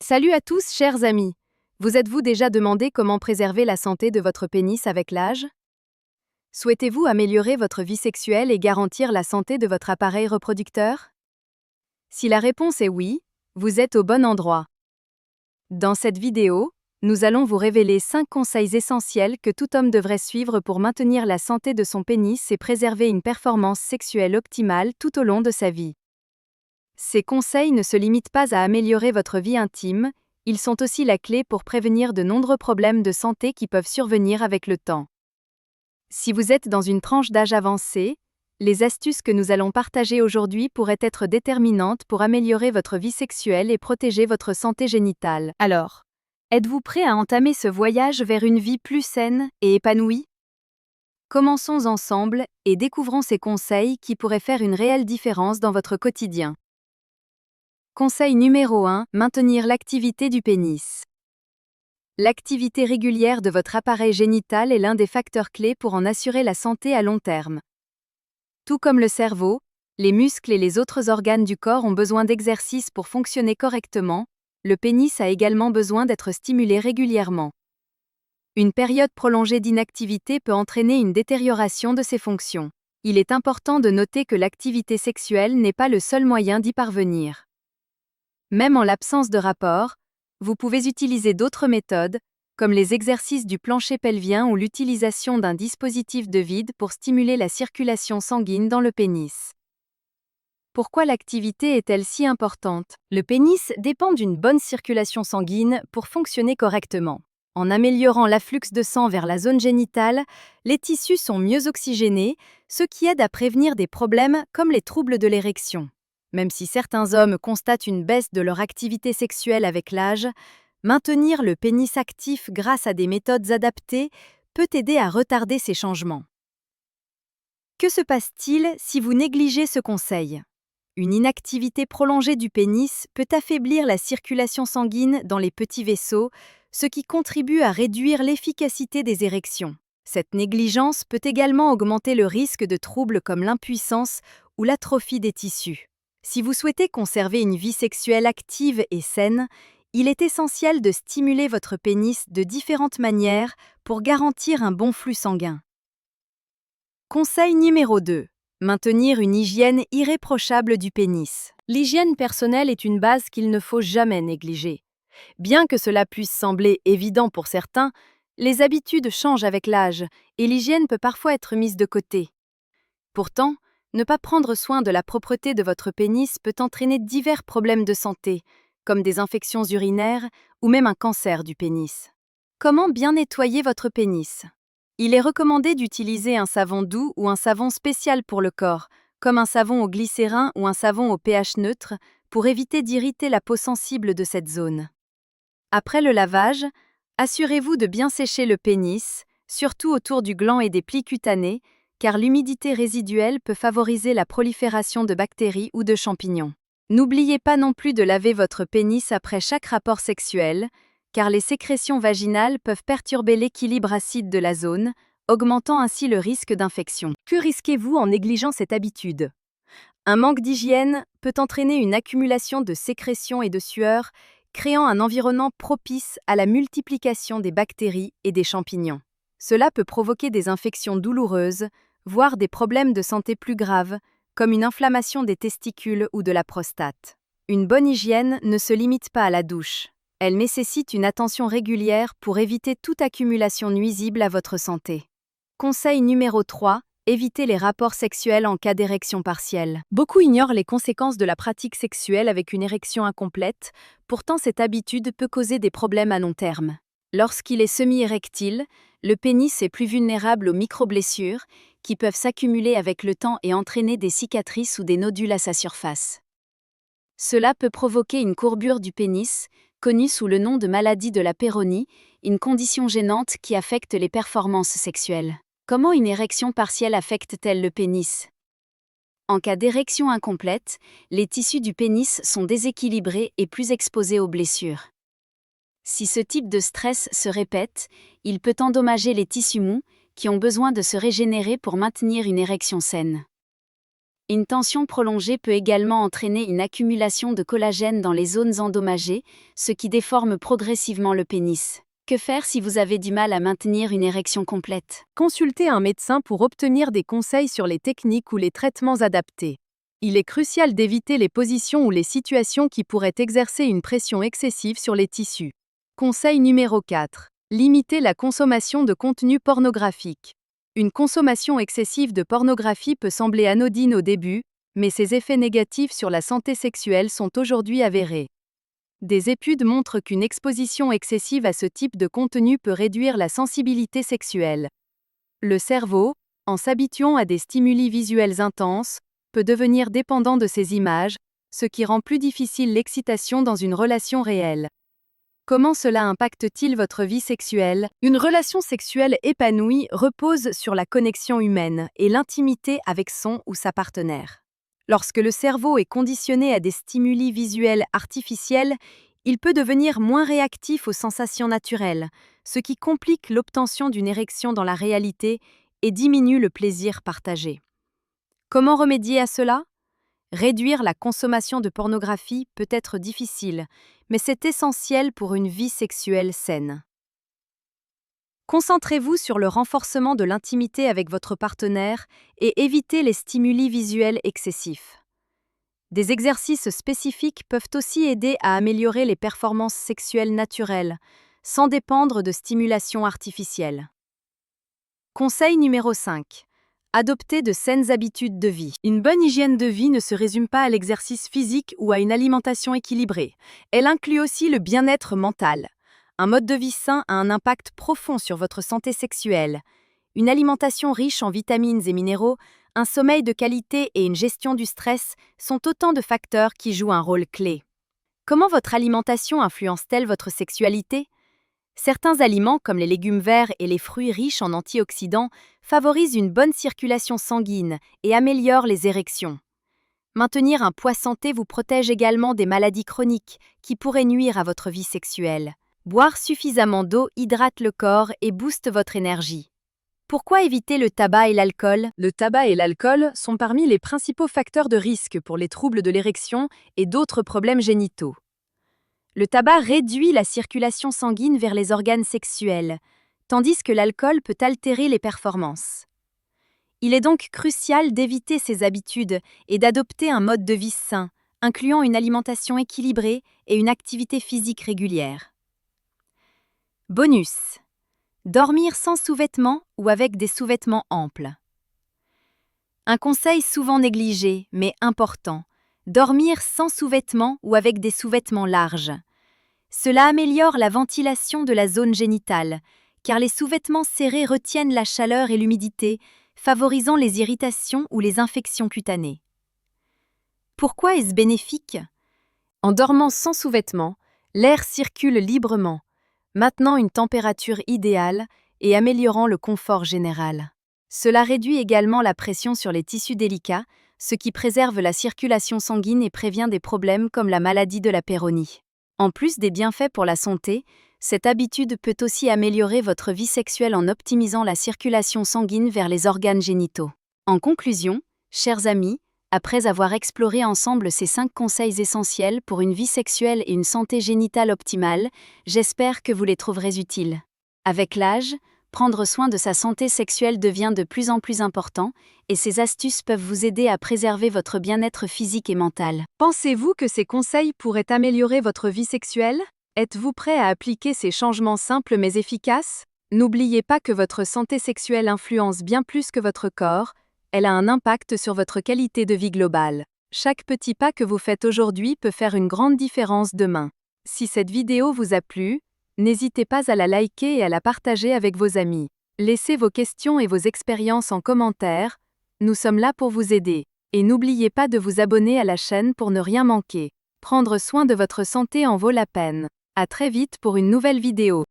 Salut à tous, chers amis. Vous êtes-vous déjà demandé comment préserver la santé de votre pénis avec l'âge? Souhaitez-vous améliorer votre vie sexuelle et garantir la santé de votre appareil reproducteur? Si la réponse est oui, vous êtes au bon endroit. Dans cette vidéo, nous allons vous révéler 5 conseils essentiels que tout homme devrait suivre pour maintenir la santé de son pénis et préserver une performance sexuelle optimale tout au long de sa vie. Ces conseils ne se limitent pas à améliorer votre vie intime, ils sont aussi la clé pour prévenir de nombreux problèmes de santé qui peuvent survenir avec le temps. Si vous êtes dans une tranche d'âge avancée, les astuces que nous allons partager aujourd'hui pourraient être déterminantes pour améliorer votre vie sexuelle et protéger votre santé génitale. Alors, êtes-vous prêt à entamer ce voyage vers une vie plus saine et épanouie? Commençons ensemble et découvrons ces conseils qui pourraient faire une réelle différence dans votre quotidien. Conseil numéro 1, maintenir l'activité du pénis. L'activité régulière de votre appareil génital est l'un des facteurs clés pour en assurer la santé à long terme. Tout comme le cerveau, les muscles et les autres organes du corps ont besoin d'exercice pour fonctionner correctement, le pénis a également besoin d'être stimulé régulièrement. Une période prolongée d'inactivité peut entraîner une détérioration de ses fonctions. Il est important de noter que l'activité sexuelle n'est pas le seul moyen d'y parvenir. Même en l'absence de rapport, vous pouvez utiliser d'autres méthodes, comme les exercices du plancher pelvien ou l'utilisation d'un dispositif de vide pour stimuler la circulation sanguine dans le pénis. Pourquoi l'activité est-elle si importante? Le pénis dépend d'une bonne circulation sanguine pour fonctionner correctement. En améliorant l'afflux de sang vers la zone génitale, les tissus sont mieux oxygénés, ce qui aide à prévenir des problèmes comme les troubles de l'érection. Même si certains hommes constatent une baisse de leur activité sexuelle avec l'âge, maintenir le pénis actif grâce à des méthodes adaptées peut aider à retarder ces changements. Que se passe-t-il si vous négligez ce conseil? Une inactivité prolongée du pénis peut affaiblir la circulation sanguine dans les petits vaisseaux, ce qui contribue à réduire l'efficacité des érections. Cette négligence peut également augmenter le risque de troubles comme l'impuissance ou l'atrophie des tissus. Si vous souhaitez conserver une vie sexuelle active et saine, il est essentiel de stimuler votre pénis de différentes manières pour garantir un bon flux sanguin. Conseil numéro 2. Maintenir une hygiène irréprochable du pénis. L'hygiène personnelle est une base qu'il ne faut jamais négliger. Bien que cela puisse sembler évident pour certains, les habitudes changent avec l'âge et l'hygiène peut parfois être mise de côté. Pourtant, ne pas prendre soin de la propreté de votre pénis peut entraîner divers problèmes de santé, comme des infections urinaires ou même un cancer du pénis. Comment bien nettoyer votre pénis? Il est recommandé d'utiliser un savon doux ou un savon spécial pour le corps, comme un savon au glycérin ou un savon au pH neutre, pour éviter d'irriter la peau sensible de cette zone. Après le lavage, assurez-vous de bien sécher le pénis, surtout autour du gland et des plis cutanés, car l'humidité résiduelle peut favoriser la prolifération de bactéries ou de champignons. N'oubliez pas non plus de laver votre pénis après chaque rapport sexuel, car les sécrétions vaginales peuvent perturber l'équilibre acide de la zone, augmentant ainsi le risque d'infection. Que risquez-vous en négligeant cette habitude? Un manque d'hygiène peut entraîner une accumulation de sécrétions et de sueur, créant un environnement propice à la multiplication des bactéries et des champignons. Cela peut provoquer des infections douloureuses, voire des problèmes de santé plus graves, comme une inflammation des testicules ou de la prostate. Une bonne hygiène ne se limite pas à la douche. Elle nécessite une attention régulière pour éviter toute accumulation nuisible à votre santé. Conseil numéro 3. Évitez les rapports sexuels en cas d'érection partielle. Beaucoup ignorent les conséquences de la pratique sexuelle avec une érection incomplète, pourtant cette habitude peut causer des problèmes à long terme. Lorsqu'il est semi-érectile, le pénis est plus vulnérable aux micro-blessures qui peuvent s'accumuler avec le temps et entraîner des cicatrices ou des nodules à sa surface. Cela peut provoquer une courbure du pénis, connue sous le nom de maladie de la péronie, une condition gênante qui affecte les performances sexuelles. Comment une érection partielle affecte-t-elle le pénis? En cas d'érection incomplète, les tissus du pénis sont déséquilibrés et plus exposés aux blessures. Si ce type de stress se répète, il peut endommager les tissus mous, qui ont besoin de se régénérer pour maintenir une érection saine. Une tension prolongée peut également entraîner une accumulation de collagène dans les zones endommagées, ce qui déforme progressivement le pénis. Que faire si vous avez du mal à maintenir une érection complète? Consultez un médecin pour obtenir des conseils sur les techniques ou les traitements adaptés. Il est crucial d'éviter les positions ou les situations qui pourraient exercer une pression excessive sur les tissus. Conseil numéro 4. Limitez la consommation de contenu pornographique. Une consommation excessive de pornographie peut sembler anodine au début, mais ses effets négatifs sur la santé sexuelle sont aujourd'hui avérés. Des études montrent qu'une exposition excessive à ce type de contenu peut réduire la sensibilité sexuelle. Le cerveau, en s'habituant à des stimuli visuels intenses, peut devenir dépendant de ces images, ce qui rend plus difficile l'excitation dans une relation réelle. Comment cela impacte-t-il votre vie sexuelle? Une relation sexuelle épanouie repose sur la connexion humaine et l'intimité avec son ou sa partenaire. Lorsque le cerveau est conditionné à des stimuli visuels artificiels, il peut devenir moins réactif aux sensations naturelles, ce qui complique l'obtention d'une érection dans la réalité et diminue le plaisir partagé. Comment remédier à cela? Réduire la consommation de pornographie peut être difficile, mais c'est essentiel pour une vie sexuelle saine. Concentrez-vous sur le renforcement de l'intimité avec votre partenaire et évitez les stimuli visuels excessifs. Des exercices spécifiques peuvent aussi aider à améliorer les performances sexuelles naturelles, sans dépendre de stimulation artificielle. Conseil numéro 5. Adopter de saines habitudes de vie. Une bonne hygiène de vie ne se résume pas à l'exercice physique ou à une alimentation équilibrée. Elle inclut aussi le bien-être mental. Un mode de vie sain a un impact profond sur votre santé sexuelle. Une alimentation riche en vitamines et minéraux, un sommeil de qualité et une gestion du stress sont autant de facteurs qui jouent un rôle clé. Comment votre alimentation influence-t-elle votre sexualité? Certains aliments, comme les légumes verts et les fruits riches en antioxydants, favorisent une bonne circulation sanguine et améliorent les érections. Maintenir un poids santé vous protège également des maladies chroniques qui pourraient nuire à votre vie sexuelle. Boire suffisamment d'eau hydrate le corps et booste votre énergie. Pourquoi éviter le tabac et l'alcool? Le tabac et l'alcool sont parmi les principaux facteurs de risque pour les troubles de l'érection et d'autres problèmes génitaux. Le tabac réduit la circulation sanguine vers les organes sexuels, tandis que l'alcool peut altérer les performances. Il est donc crucial d'éviter ces habitudes et d'adopter un mode de vie sain, incluant une alimentation équilibrée et une activité physique régulière. Bonus. Dormir sans sous-vêtements ou avec des sous-vêtements amples. Un conseil souvent négligé, mais important. Dormir sans sous-vêtements ou avec des sous-vêtements larges. Cela améliore la ventilation de la zone génitale, car les sous-vêtements serrés retiennent la chaleur et l'humidité, favorisant les irritations ou les infections cutanées. Pourquoi est-ce bénéfique? En dormant sans sous-vêtements, l'air circule librement, maintenant une température idéale et améliorant le confort général. Cela réduit également la pression sur les tissus délicats, ce qui préserve la circulation sanguine et prévient des problèmes comme la maladie de la péronie. En plus des bienfaits pour la santé, cette habitude peut aussi améliorer votre vie sexuelle en optimisant la circulation sanguine vers les organes génitaux. En conclusion, chers amis, après avoir exploré ensemble ces 5 conseils essentiels pour une vie sexuelle et une santé génitale optimale, j'espère que vous les trouverez utiles. Avec l'âge, prendre soin de sa santé sexuelle devient de plus en plus important, et ces astuces peuvent vous aider à préserver votre bien-être physique et mental. Pensez-vous que ces conseils pourraient améliorer votre vie sexuelle? Êtes-vous prêt à appliquer ces changements simples mais efficaces? N'oubliez pas que votre santé sexuelle influence bien plus que votre corps, elle a un impact sur votre qualité de vie globale. Chaque petit pas que vous faites aujourd'hui peut faire une grande différence demain. Si cette vidéo vous a plu, n'hésitez pas à la liker et à la partager avec vos amis. Laissez vos questions et vos expériences en commentaire, nous sommes là pour vous aider. Et n'oubliez pas de vous abonner à la chaîne pour ne rien manquer. Prendre soin de votre santé en vaut la peine. À très vite pour une nouvelle vidéo.